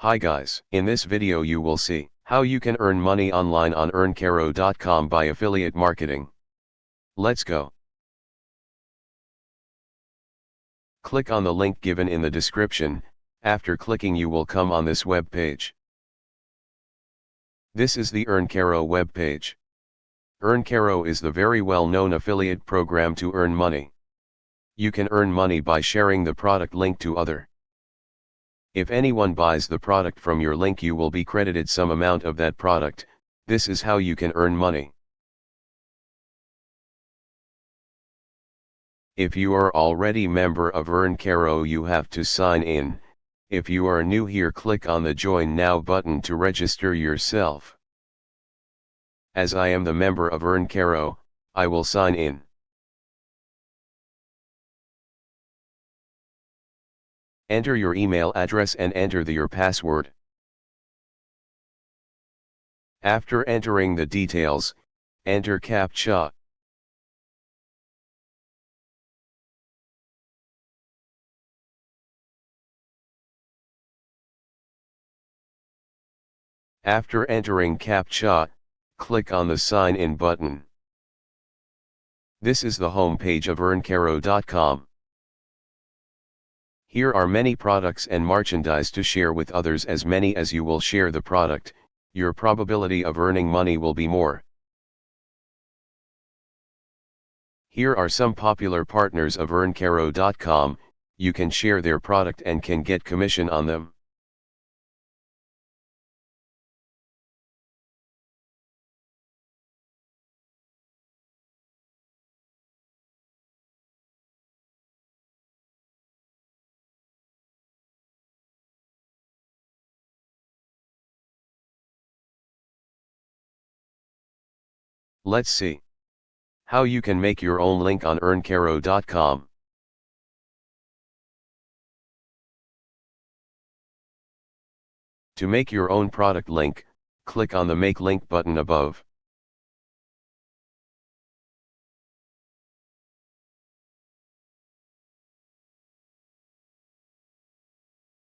Hi guys, in this video you will see how you can earn money online on earncaro.com by affiliate marketing. Let's go. Click on the link given in the description. After clicking you will come on this web page. This is the EarnCaro web page. EarnCaro is the very well-known affiliate program to earn money. You can earn money by sharing the product link to others. If anyone buys the product from your link you will be credited some amount of that product. This is how you can earn money. If you are already member of EarnCaro you have to sign in. If you are new here click on the Join Now button to register yourself. As I am the member of EarnCaro, I will sign in. Enter your email address and enter your password. After entering the details, enter CAPTCHA. After entering CAPTCHA, click on the Sign In button. This is the home page of earncaro.com. Here are many products and merchandise to share with others. As many as you will share the product, your probability of earning money will be more. Here are some popular partners of earncaro.com, you can share their product and can get commission on them. Let's see how you can make your own link on earncaro.com. To make your own product link, click on the Make Link button above.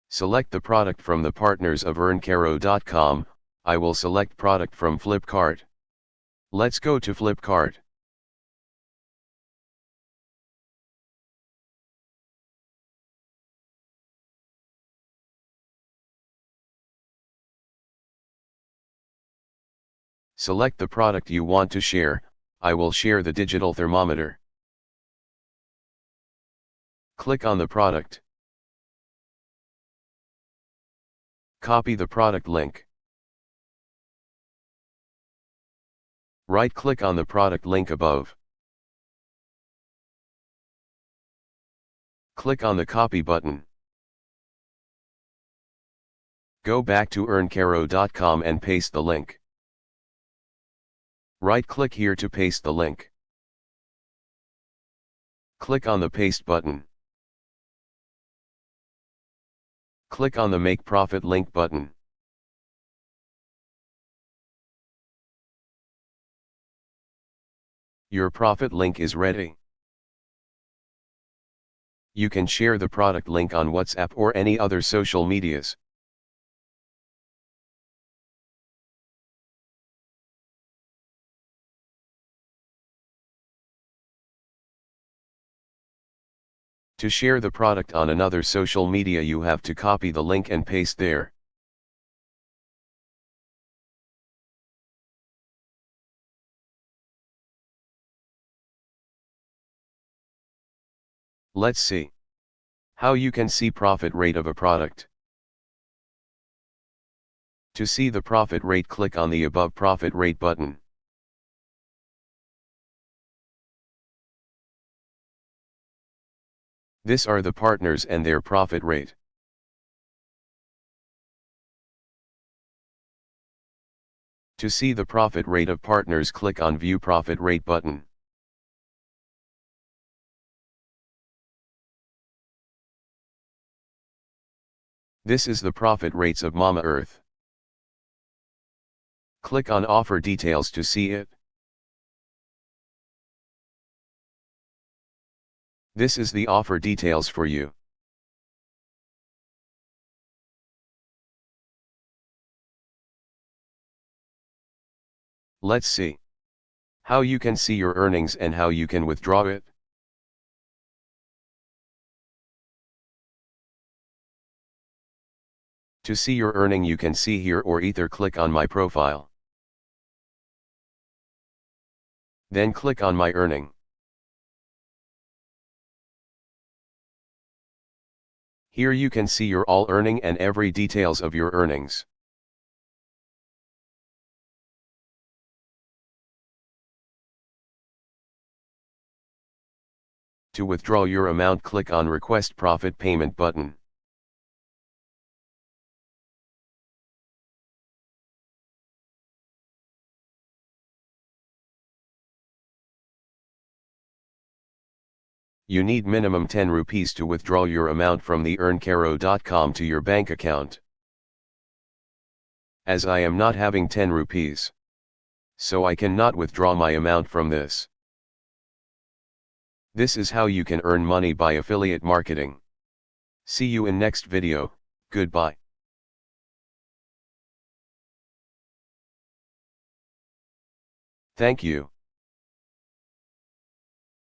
Select the product from the partners of earncaro.com. I will select product from Flipkart. Let's go to Flipkart. Select the product you want to share. I will share the digital thermometer. Click on the product. Copy the product link. Right-click on the product link above. Click on the Copy button. Go back to earncaro.com and paste the link. Right-click here to paste the link. Click on the Paste button. Click on the Make Profit Link button. Your profit link is ready. You can share the product link on WhatsApp or any other social medias. To share the product on another social media you have to copy the link and paste there. Let's see how you can see profit rate of a product. To see the profit rate click on the above profit rate button. These are the partners and their profit rate. To see the profit rate of partners click on View Profit Rate button. This is the profit rates of Mamaearth. Click on Offer Details to see it. This is the offer details for you. Let's see how you can see your earnings and how you can withdraw it. To see your earning, you can see here or either click on my profile. Then click on my earning. Here you can see your all earning and every details of your earnings. To withdraw your amount, click on Request Profit Payment button. You need minimum 10 rupees to withdraw your amount from the earnkaro.com to your bank account. As I am not having 10 rupees, so I cannot withdraw my amount from this. This is how you can earn money by affiliate marketing. See you in next video. Goodbye. Thank you.